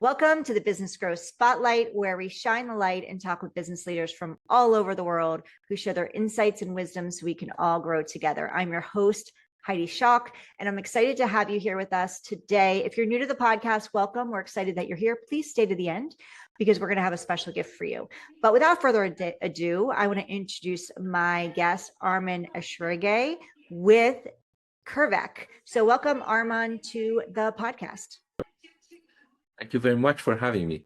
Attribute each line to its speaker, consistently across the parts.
Speaker 1: Welcome to the Business Growth Spotlight, where we shine the light and talk with business leaders from all over the world who share their insights and wisdom so we can all grow together. I'm your host, Heidi Schalk, and I'm excited to have you here with us today. If you're new to the podcast, welcome. We're excited that you're here. Please stay to the end because we're going to have a special gift for you. But without further ado, I want to introduce my guest, Arman Eshraghi with Qrvey. So welcome, Arman, to the podcast.
Speaker 2: Thank you very much for having me.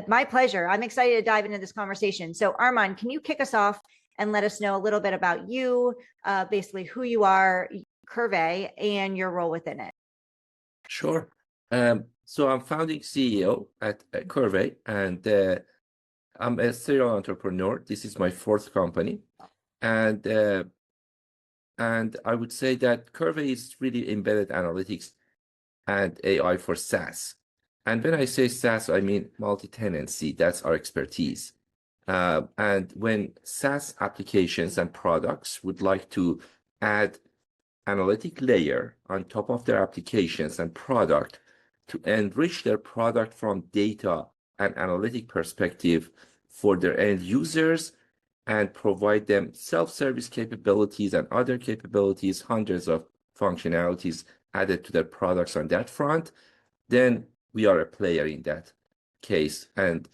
Speaker 1: My pleasure. I'm excited to dive into this conversation. So Arman, can you kick us off and let us know a little bit about you, basically who you are, Qrvey, and your role within it?
Speaker 2: Sure. So I'm founding CEO at Qrvey, and I'm a serial entrepreneur. This is my fourth company. And I would say that Qrvey is really embedded analytics and AI for SaaS. And when I say SaaS, I mean multi-tenancy. That's our expertise. And when SaaS applications and products would like to add analytic layer on top of their applications and product to enrich their product from data and analytic perspective for their end users and provide them self-service capabilities and other capabilities, hundreds of functionalities added to their products on that front, then we are a player in that case. And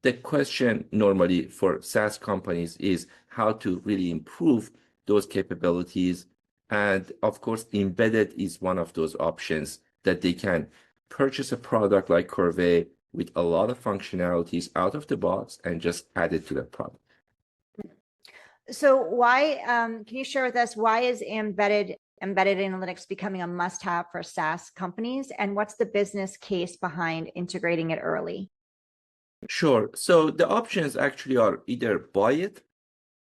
Speaker 2: the question normally for SaaS companies is how to really improve those capabilities. And of course, embedded is one of those options that they can purchase a product like Qrvey with a lot of functionalities out of the box and just add it to their product.
Speaker 1: So why, can you share with us, why is embedded analytics becoming a must-have for SaaS companies, and what's the business case behind integrating it early?
Speaker 2: Sure. So the options actually are either buy it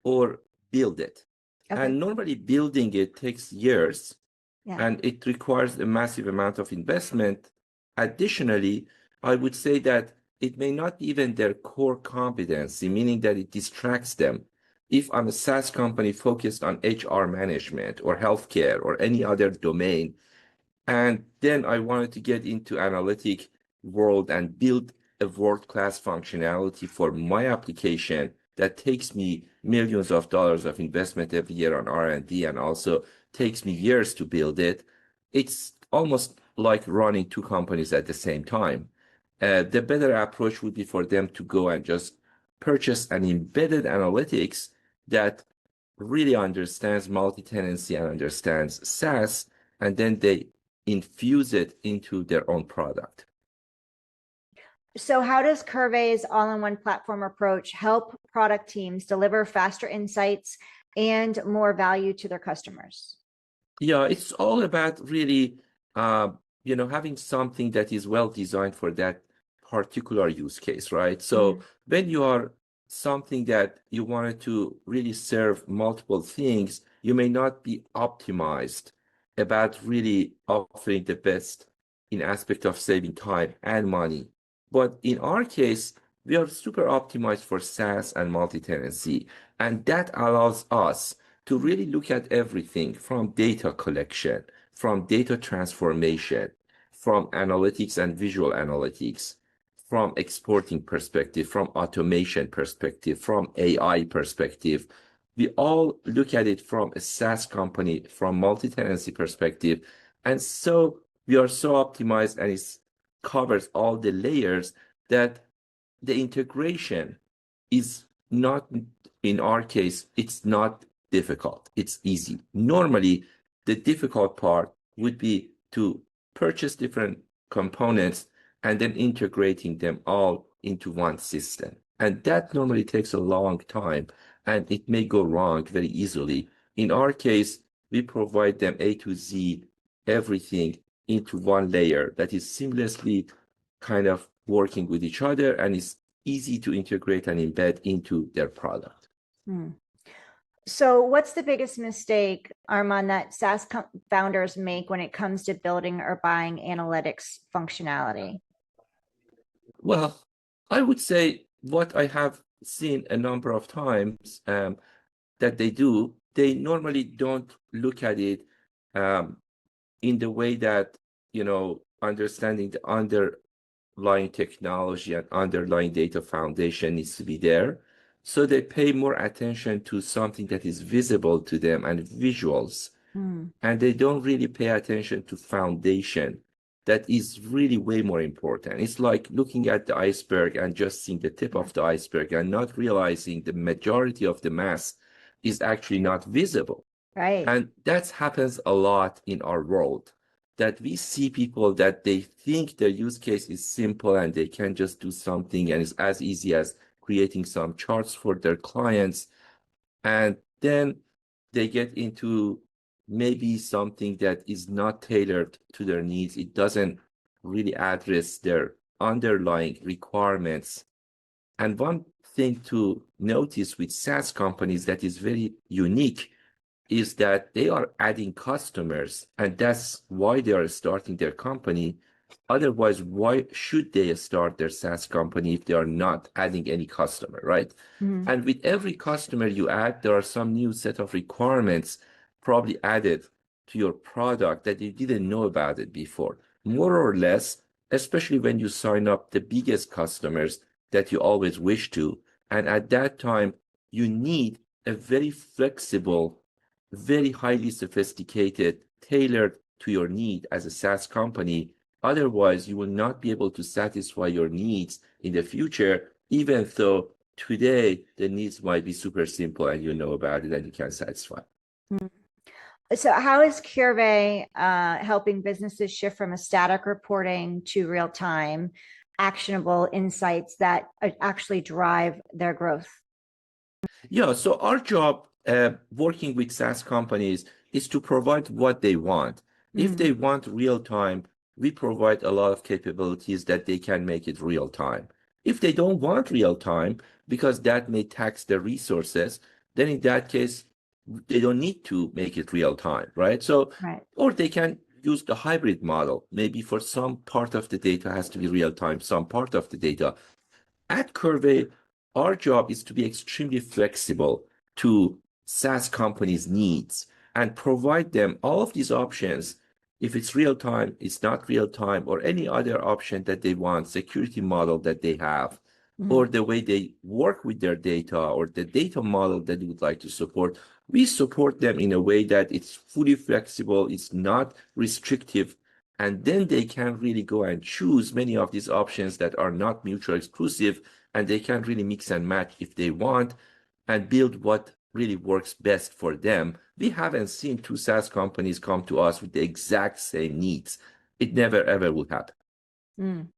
Speaker 2: or build it. Okay. And normally building it takes years, and it requires a massive amount of investment. Additionally, I would say that it may not be even their core competency, meaning that it distracts them. If I'm a SaaS company focused on HR management or healthcare or any other domain, and then I wanted to get into analytic world and build a world-class functionality for my application that takes me millions of dollars of investment every year on R&D and also takes me years to build it, it's almost like running two companies at the same time. The better approach would be for them to go and just purchase an embedded analytics that really understands multi-tenancy and understands SaaS, and then they infuse it into their own product.
Speaker 1: So how does Qrvey's all-in-one platform approach help product teams deliver faster insights and more value to their customers?
Speaker 2: Yeah, it's all about really, having something that is well designed for that particular use case, right? So when you are something that you wanted to really serve multiple things, you may not be optimized about really offering the best in aspect of saving time and money. But in our case, we are super optimized for SaaS and multi-tenancy, and that allows us to really look at everything from data collection, from data transformation, from analytics and visual analytics, from exporting perspective, from automation perspective, from AI perspective. We all look at it from a SaaS company, from multi-tenancy perspective. And so we are so optimized, and it covers all the layers that the integration is not, in our case, it's not difficult. It's easy. Normally, the difficult part would be to purchase different components and then integrating them all into one system. And that normally takes a long time, and it may go wrong very easily. In our case, we provide them A to Z, everything into one layer that is seamlessly kind of working with each other, and is easy to integrate and embed into their product.
Speaker 1: So what's the biggest mistake, Arman, that SaaS founders make when it comes to building or buying analytics functionality?
Speaker 2: Well, I would say what I have seen a number of times that they do, they normally don't look at it in the way that, understanding the underlying technology and underlying data foundation needs to be there. So they pay more attention to something that is visible to them and visuals. And they don't really pay attention to foundation that is really way more important. It's like looking at the iceberg and just seeing the tip of the iceberg and not realizing the majority of the mass is actually not visible.
Speaker 1: Right.
Speaker 2: And that happens a lot in our world, that we see people that they think their use case is simple and they can just do something and it's as easy as creating some charts for their clients. And then they get into maybe something that is not tailored to their needs. It doesn't really address their underlying requirements. And one thing to notice with SaaS companies that is very unique is that they are adding customers, and that's why they are starting their company. Otherwise, why should they start their SaaS company if they are not adding any customer, right? And with every customer you add, there are some new set of requirements probably added to your product that you didn't know about it before. More or less, especially when you sign up the biggest customers that you always wish to. And at that time, you need a very flexible, very highly sophisticated, tailored to your need as a SaaS company. Otherwise, you will not be able to satisfy your needs in the future, even though today the needs might be super simple and you know about it and you can satisfy.
Speaker 1: So how is Qrvey helping businesses shift from a static reporting to real-time actionable insights that actually drive their growth?
Speaker 2: Yeah, so our job working with SaaS companies is to provide what they want. If they want real time, we provide a lot of capabilities that they can make it real time. If they don't want real time, because that may tax their resources, then in that case, they don't need to make it real time, right? So,
Speaker 1: Right.
Speaker 2: or they can use the hybrid model. Maybe for some part of the data has to be real time, some part of the data. At Qrvey, our job is to be extremely flexible to SaaS companies' needs and provide them all of these options. If it's real time, it's not real time, or any other option that they want, security model that they have, or the way they work with their data, or the data model that they would like to support. We support them in a way that it's fully flexible, it's not restrictive, and then they can really go and choose many of these options that are not mutually exclusive, and they can really mix and match if they want and build what really works best for them. We haven't seen two SaaS companies come to us with the exact same needs. It never ever will happen.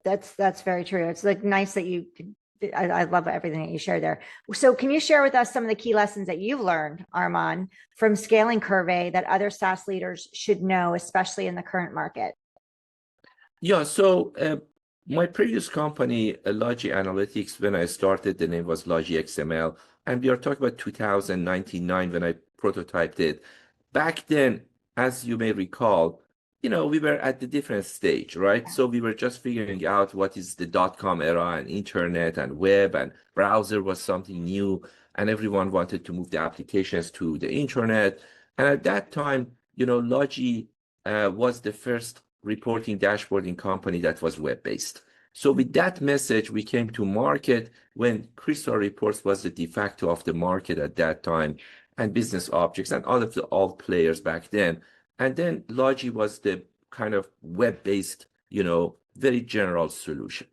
Speaker 1: That's very true. It's like nice that you I love everything that you shared there. So can you share with us some of the key lessons that you've learned, Arman, from scaling Qrvey that other SaaS leaders should know, especially in the current market?
Speaker 2: Yeah, so my previous company, Logi Analytics, when I started, the name was Logi XML, and we are talking about 2099 when I prototyped it. Back then, as you may recall, we were at the different stage, right? So we were just figuring out what is the dot-com era and internet and web and browser was something new, and everyone wanted to move the applications to the internet. And at that time, Logi was the first reporting dashboarding company that was web-based. So with that message, we came to market when Crystal Reports was the de facto of the market at that time, and Business Objects and all of the old players back then. And then Logi was the kind of web-based, very general solution.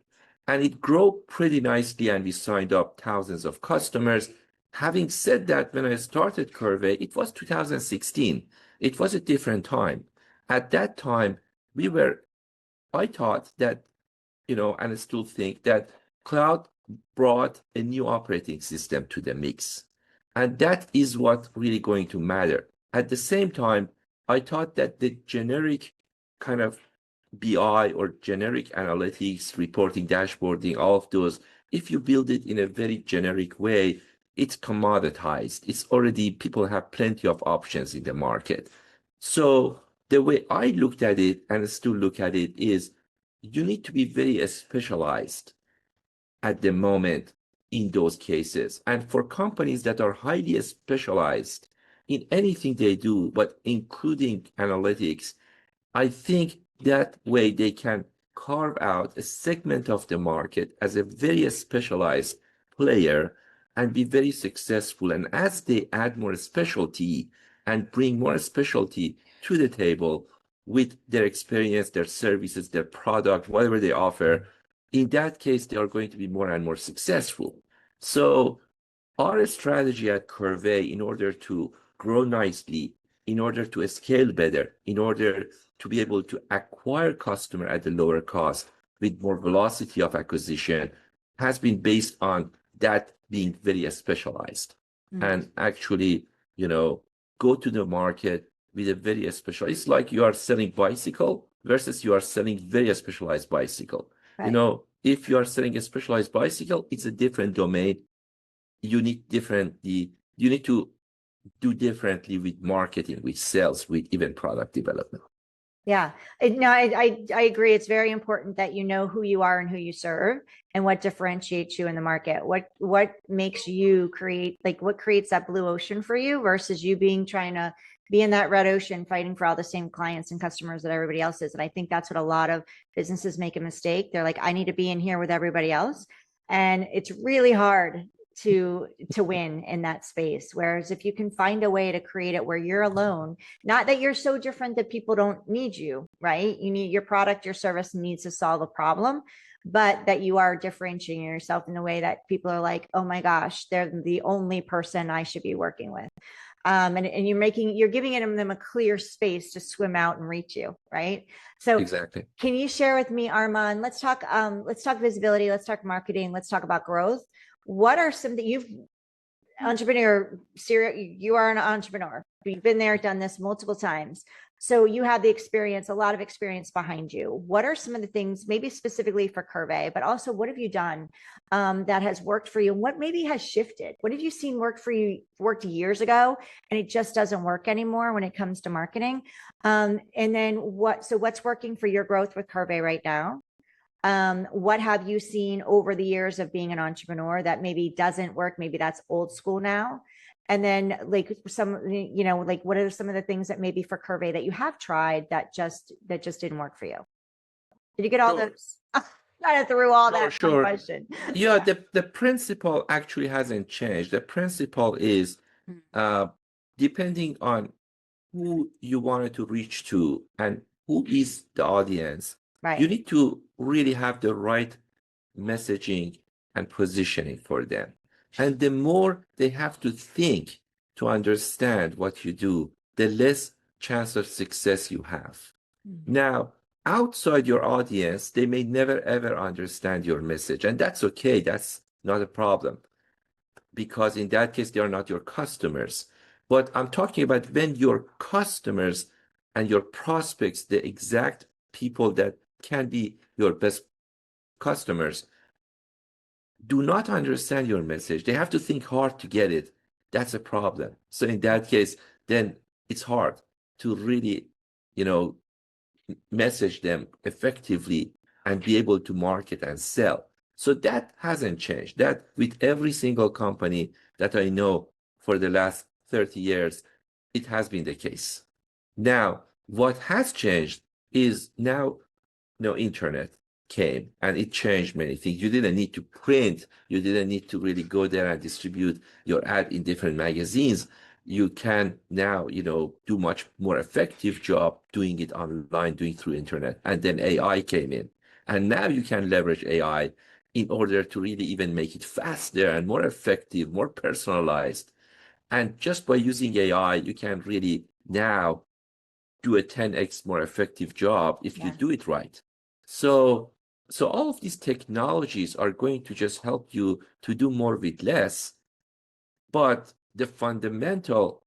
Speaker 2: And it grew pretty nicely, and we signed up thousands of customers. Having said that, when I started Qrvey, it was 2016. It was a different time. At that time, I thought that, and I still think that cloud brought a new operating system to the mix. And that is what really going to matter. At the same time, I thought that the generic kind of BI or generic analytics, reporting, dashboarding, all of those, if you build it in a very generic way, it's commoditized. It's already, people have plenty of options in the market. So the way I looked at it and still look at it is you need to be very specialized at the moment in those cases. And for companies that are highly specialized in anything they do, but including analytics, I think that way they can carve out a segment of the market as a very specialized player and be very successful. And as they add more specialty and bring more specialty to the table with their experience, their services, their product, whatever they offer, in that case, they are going to be more and more successful. So our strategy at Qrvey, in order to grow nicely, in order to scale better, in order to be able to acquire customer at a lower cost with more velocity of acquisition, has been based on that being very specialized. And actually, go to the market with a very specialized. It's like you are selling bicycle versus you are selling very specialized bicycle.
Speaker 1: Right.
Speaker 2: If you are selling a specialized bicycle, it's a different domain. You need to do differently with marketing, with sales, with even product development.
Speaker 1: Yeah, no, I agree. It's very important that you know who you are and who you serve and what differentiates you in the market. What makes you create, like what creates that blue ocean for you versus you trying to be in that red ocean fighting for all the same clients and customers that everybody else is. And I think that's what a lot of businesses make a mistake. They're like, I need to be in here with everybody else. And it's really hard to win in that space. Whereas if you can find a way to create it where you're alone, not that you're so different that people don't need you, right? You need your product, your service needs to solve a problem, but that you are differentiating yourself in a way that people are like, oh my gosh, they're the only person I should be working with. And you're giving them a clear space to swim out and reach you, right? So
Speaker 2: exactly.
Speaker 1: Can you share with me, Arman? Let's talk visibility, let's talk marketing, let's talk about growth. What are some that you are an entrepreneur. You've been there, done this multiple times. So you have a lot of experience behind you. What are some of the things, maybe specifically for Qrvey, but also what have you done that has worked for you? And what maybe has shifted? What have you seen worked years ago and it just doesn't work anymore when it comes to marketing? And then what's working for your growth with Qrvey right now? What have you seen over the years of being an entrepreneur that maybe doesn't work? Maybe that's old school now. And then what are some of the things that maybe for Qrvey that you have tried that just didn't work for you? Did you get all those? I threw all that
Speaker 2: Sure.
Speaker 1: question.
Speaker 2: Yeah, the principle actually hasn't changed. The principle is depending on who you wanted to reach to and who is the audience.
Speaker 1: Right.
Speaker 2: You need to really have the right messaging and positioning for them. And the more they have to think to understand what you do, the less chance of success you have. Now, outside your audience, they may never ever understand your message. And that's okay. That's not a problem. Because in that case, they are not your customers. But I'm talking about when your customers and your prospects, the exact people that can be your best customers, do not understand your message. They have to think hard to get it. That's a problem. So in that case, then it's hard to really, message them effectively and be able to market and sell. So that hasn't changed. That with every single company that I know for the last 30 years, it has been the case. Now, what has changed is now, internet came and it changed many things. You didn't need to print. You didn't need to really go there and distribute your ad in different magazines. You can now, do much more effective job doing it online, doing through internet. And then AI came in. And now you can leverage AI in order to really even make it faster and more effective, more personalized. And just by using AI, you can really now do a 10x more effective job if you do it right. So all of these technologies are going to just help you to do more with less, but the fundamental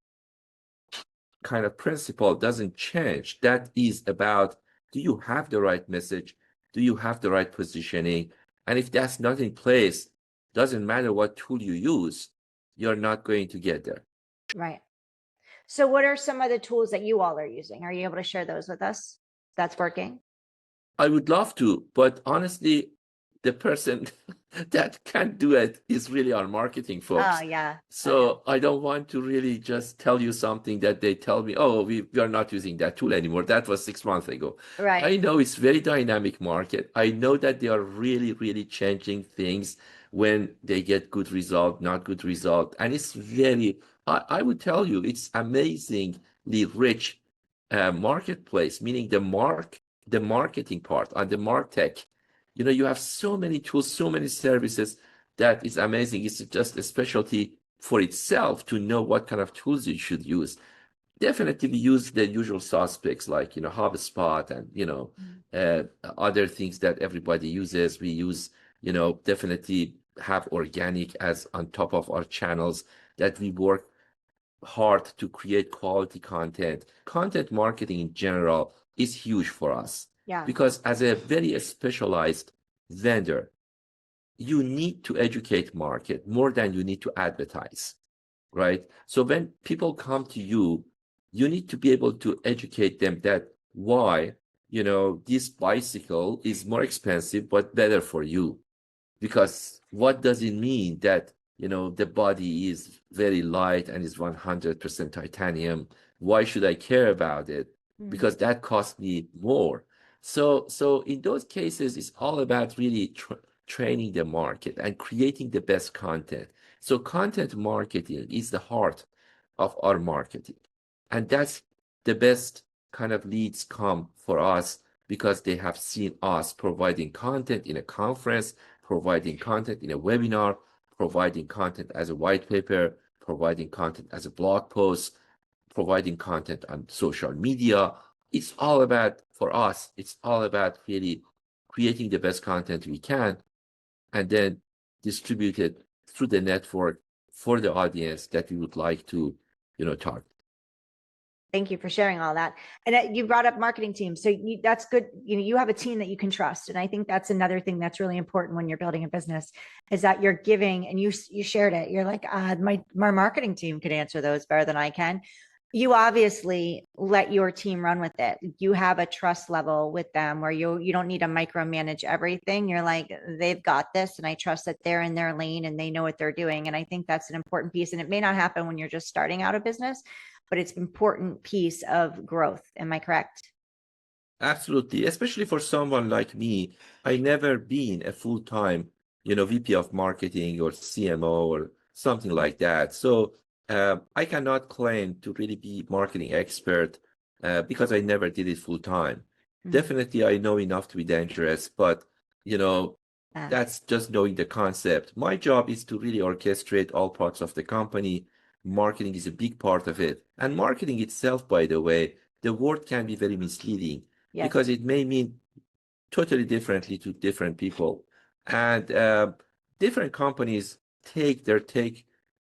Speaker 2: kind of principle doesn't change. That is about, do you have the right message? Do you have the right positioning? And if that's not in place, doesn't matter what tool you use, you're not going to get there.
Speaker 1: Right. So what are some of the tools that you all are using? Are you able to share those with us? That's working?
Speaker 2: I would love to, but honestly, the person that can do it is really our marketing folks.
Speaker 1: Oh, yeah.
Speaker 2: So I don't want to really just tell you something that they tell me, oh, we are not using that tool anymore. That was 6 months ago.
Speaker 1: Right.
Speaker 2: I know it's very dynamic market. I know that they are really, really changing things when they get good result, not good result. And it's very, I would tell you, it's amazingly rich marketplace, meaning the marketing part on the MarTech. You have so many tools, so many services that is amazing. It's just a specialty for itself to know what kind of tools you should use. Definitely we use the usual suspects like, HubSpot and, other things that everybody uses. We use, definitely have organic as on top of our channels that we work hard to create quality content. Content marketing in general is huge for us.
Speaker 1: Yeah.
Speaker 2: Because as a very specialized vendor, you need to educate market more than you need to advertise, right? So when people come to you, you need to be able to educate them that why, this bicycle is more expensive, but better for you. Because what does it mean that, the body is very light and is 100% titanium? Why should I care about it? Because that costs me more. So in those cases, it's all about really training the market and creating the best content. So content marketing is the heart of our marketing. And that's the best kind of leads come for us because they have seen us providing content in a conference, providing content in a webinar, providing content as a white paper, providing content as a blog post, providing content on social media. It's all about, for us, it's all about really creating the best content we can and then distribute it through the network for the audience that we would like to, target.
Speaker 1: Thank you for sharing all that. And you brought up marketing teams. So that's good. You have a team that you can trust. And I think that's another thing that's really important when you're building a business is that you're giving, and you shared it. You're like, my marketing team could answer those better than I can. You obviously let your team run with it. You have a trust level with them where you don't need to micromanage everything. You're like, they've got this, and I trust that they're in their lane and they know what they're doing. And I think that's an important piece. And it may not happen when you're just starting out a business, but it's an important piece of growth. Am I correct?
Speaker 2: Absolutely. Especially for someone like me, I never been a full-time, VP of marketing or CMO or something like that. So I cannot claim to really be marketing expert because I never did it full-time. Definitely, I know enough to be dangerous, but, that's just knowing the concept. My job is to really orchestrate all parts of the company. Marketing is a big part of it. And marketing itself, by the way, the word can be very misleading because it may mean totally differently to different people. And different companies their take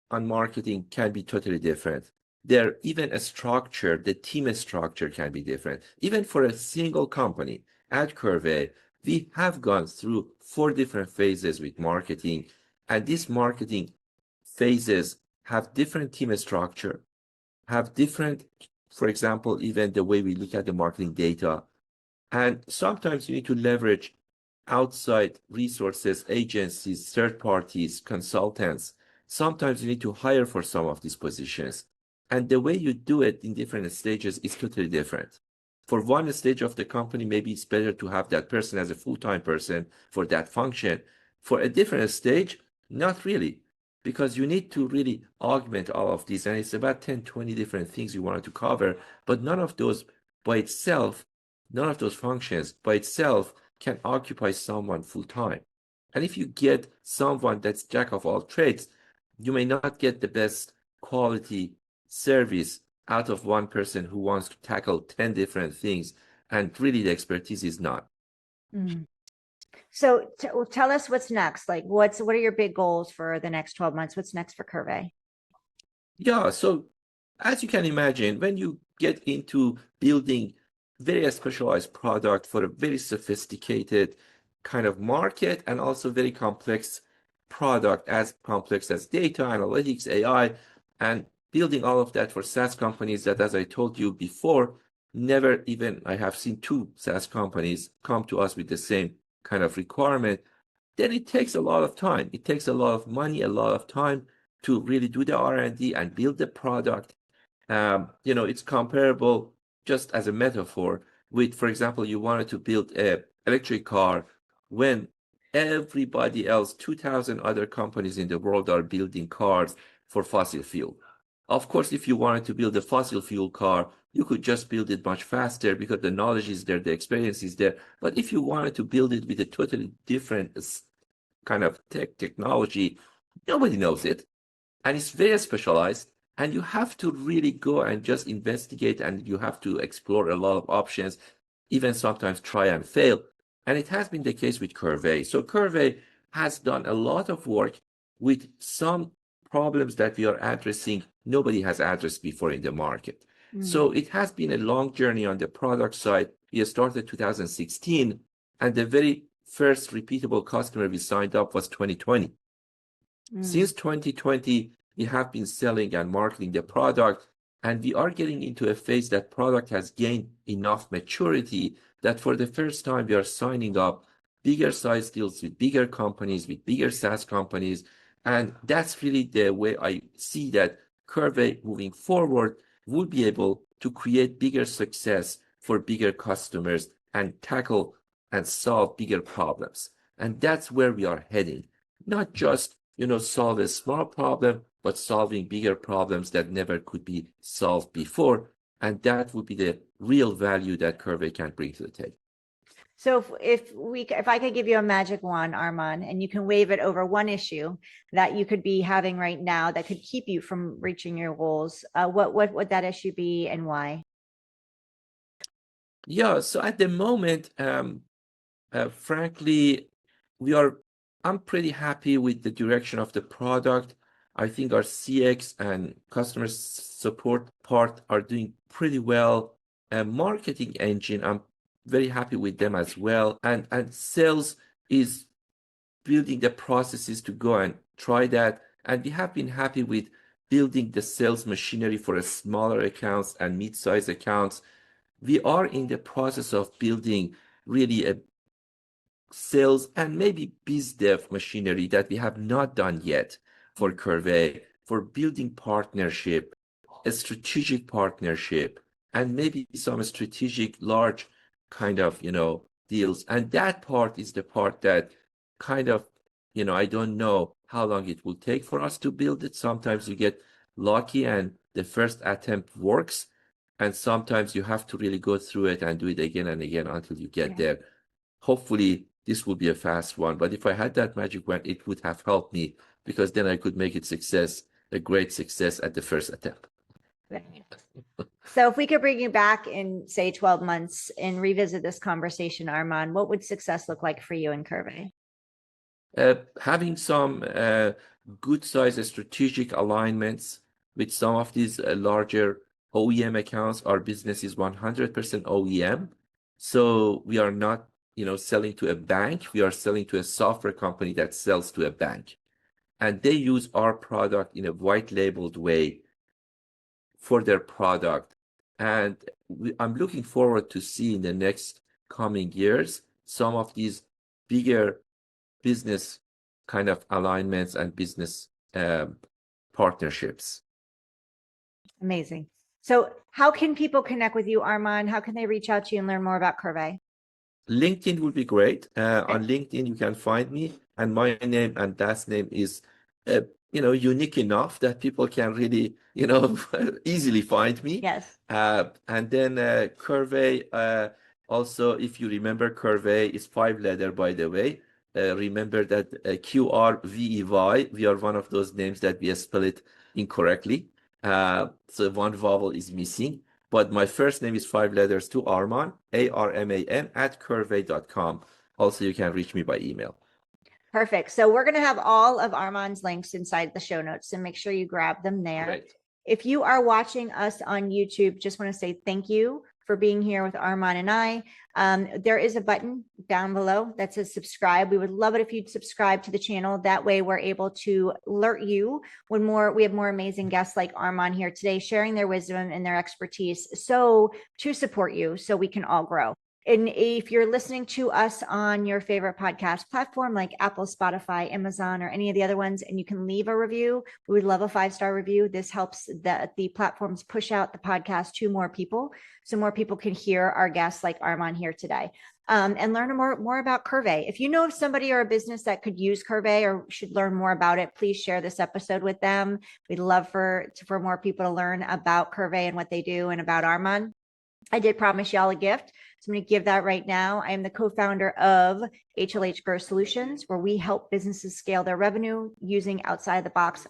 Speaker 2: on marketing can be totally different. Even a structure, the team structure can be different. Even for a single company at Qrvey, we have gone through 4 different phases with marketing. And these marketing phases have different team structure, have different, for example, even the way we look at the marketing data. And sometimes you need to leverage outside resources, agencies, third parties, consultants. Sometimes you need to hire for some of these positions. And the way you do it in different stages is totally different. For one stage of the company, maybe it's better to have that person as a full-time person for that function. For a different stage, not really, because you need to really augment all of these. And it's about 10, 20 different things you wanted to cover, but none of those by itself, none of those functions by itself can occupy someone full-time. And if you get someone that's jack of all trades, you may not get the best quality service out of one person who wants to tackle 10 different things, and really the expertise is not.
Speaker 1: So tell us what's next. Like what are your big goals for the next 12 months? What's next for Qrvey?
Speaker 2: Yeah, so as you can imagine, when you get into building very specialized product for a very sophisticated kind of market and also very complex product, as complex as data, analytics, AI, and building all of that for SaaS companies that, as I told you before, I have seen 2 SaaS companies come to us with the same kind of requirement. then it takes a lot of time. It takes a lot of money, a lot of time to really do the R&D and build the product. It's comparable, just as a metaphor, with, for example, you wanted to build an electric car when everybody else, 2,000 other companies in the world are building cars for fossil fuel. Of course, if you wanted to build a fossil fuel car, you could just build it much faster because the knowledge is there, the experience is there. But if you wanted to build it with a totally different kind of technology, nobody knows it. And it's very specialized. And you have to really go and just investigate, and you have to explore a lot of options, even sometimes try and fail. And it has been the case with Qrvey. So Qrvey has done a lot of work with some problems that we are addressing nobody has addressed before in the market. So it has been a long journey on the product side. We started 2016, and the very first repeatable customer we signed up was 2020. Since 2020, we have been selling and marketing the product, and we are getting into a phase that product has gained enough maturity that for the first time we are signing up bigger size deals with bigger companies, with bigger SaaS companies. And that's really the way I see that Qrvey moving forward will be able to create bigger success for bigger customers and tackle and solve bigger problems. And that's where we are heading. Not just, solve a small problem, but solving bigger problems that never could be solved before. And that would be the real value that Qrvey can bring to the table.
Speaker 1: So if I could give you a magic wand, Arman, and you can wave it over one issue that you could be having right now that could keep you from reaching your goals, what would that issue be and why?
Speaker 2: Yeah, so at the moment, frankly, I'm pretty happy with the direction of the product. I think our CX and customer support part are doing pretty well. Marketing engine, I'm very happy with them as well. And sales is building the processes to go and try that. And we have been happy with building the sales machinery for a smaller accounts and mid-sized accounts. We are in the process of building really a sales and maybe biz dev machinery that we have not done yet for Qrvey, for building partnership, a strategic partnership, and maybe some strategic large kind of, deals. And that part is the part that kind of, I don't know how long it will take for us to build it. Sometimes you get lucky and the first attempt works. And sometimes you have to really go through it and do it again and again until you get there. Hopefully, this will be a fast one. But if I had that magic wand, it would have helped me, because then I could make it a great success at the first attempt.
Speaker 1: So if we could bring you back in, say, 12 months and revisit this conversation, Arman, what would success look like for you in Qrvey?
Speaker 2: Having some good size strategic alignments with some of these larger OEM accounts. Our business is 100% OEM. So we are not, selling to a bank. We are selling to a software company that sells to a bank. And they use our product in a white labeled way for their product. And I'm looking forward to see in the next coming years some of these bigger business kind of alignments and business partnerships.
Speaker 1: Amazing. So how can people connect with you, Arman? How can they reach out to you and learn more about Qrvey?
Speaker 2: LinkedIn would be great. On LinkedIn, you can find me, and my name and last name is, unique enough that people can really, easily find me.
Speaker 1: Yes.
Speaker 2: And then Qrvey, also, if you remember, Qrvey is 5-letter, by the way. Remember that Qrvey, we are one of those names that we spell it incorrectly. So one vowel is missing. But my first name is 5 letters to Arman, Arman, @qrvey.com. Also, you can reach me by email.
Speaker 1: Perfect. So we're going to have all of Arman's links inside the show notes, so make sure you grab them there.
Speaker 2: Great.
Speaker 1: If you are watching us on YouTube, just want to say thank you for being here with Arman and I. There is a button down below that says subscribe. We would love it if you'd subscribe to the channel. That way we're able to alert you when we have more amazing guests like Arman here today, sharing their wisdom and their expertise to support you so we can all grow. And if you're listening to us on your favorite podcast platform like Apple, Spotify, Amazon, or any of the other ones, and you can leave a review, we would love a 5-star review. This helps the platforms push out the podcast to more people, so more people can hear our guests like Arman here today. And learn more about Qrvey. If you know of somebody or a business that could use Qrvey or should learn more about it, please share this episode with them. We'd love for more people to learn about Qrvey and what they do and about Arman. I did promise y'all a gift, so I'm going to give that right now. I am the co-founder of HLH Growth Solutions, where we help businesses scale their revenue using outside the box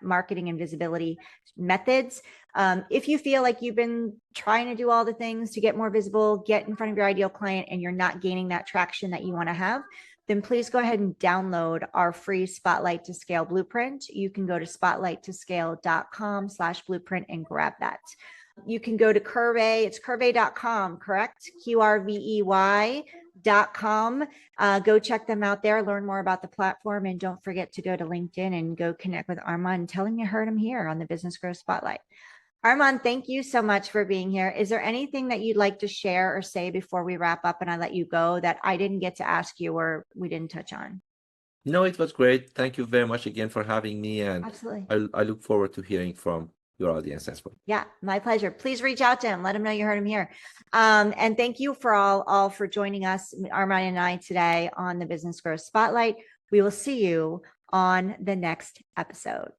Speaker 1: marketing and visibility methods. If you feel like you've been trying to do all the things to get more visible, get in front of your ideal client, and you're not gaining that traction that you want to have, then please go ahead and download our free Spotlight to Scale blueprint. You can go to spotlighttoscale.com/blueprint and grab that. You can go to Qrvey. It's Qrvey.com, correct? Qrvey.com. Go check them out there, learn more about the platform, and don't forget to go to LinkedIn and go connect with Arman and tell him you heard him here on the Business Growth Spotlight. Arman, thank you so much for being here. Is there anything that you'd like to share or say before we wrap up and I let you go that I didn't get to ask you or we didn't touch on?
Speaker 2: No, it was great. Thank you very much again for having me. And
Speaker 1: absolutely,
Speaker 2: I look forward to hearing from your audience as well.
Speaker 1: Yeah, my pleasure. Please reach out to him. Let him know you heard him here. And thank you for all for joining us, Arman and I, today on the Business Growth Spotlight. We will see you on the next episode.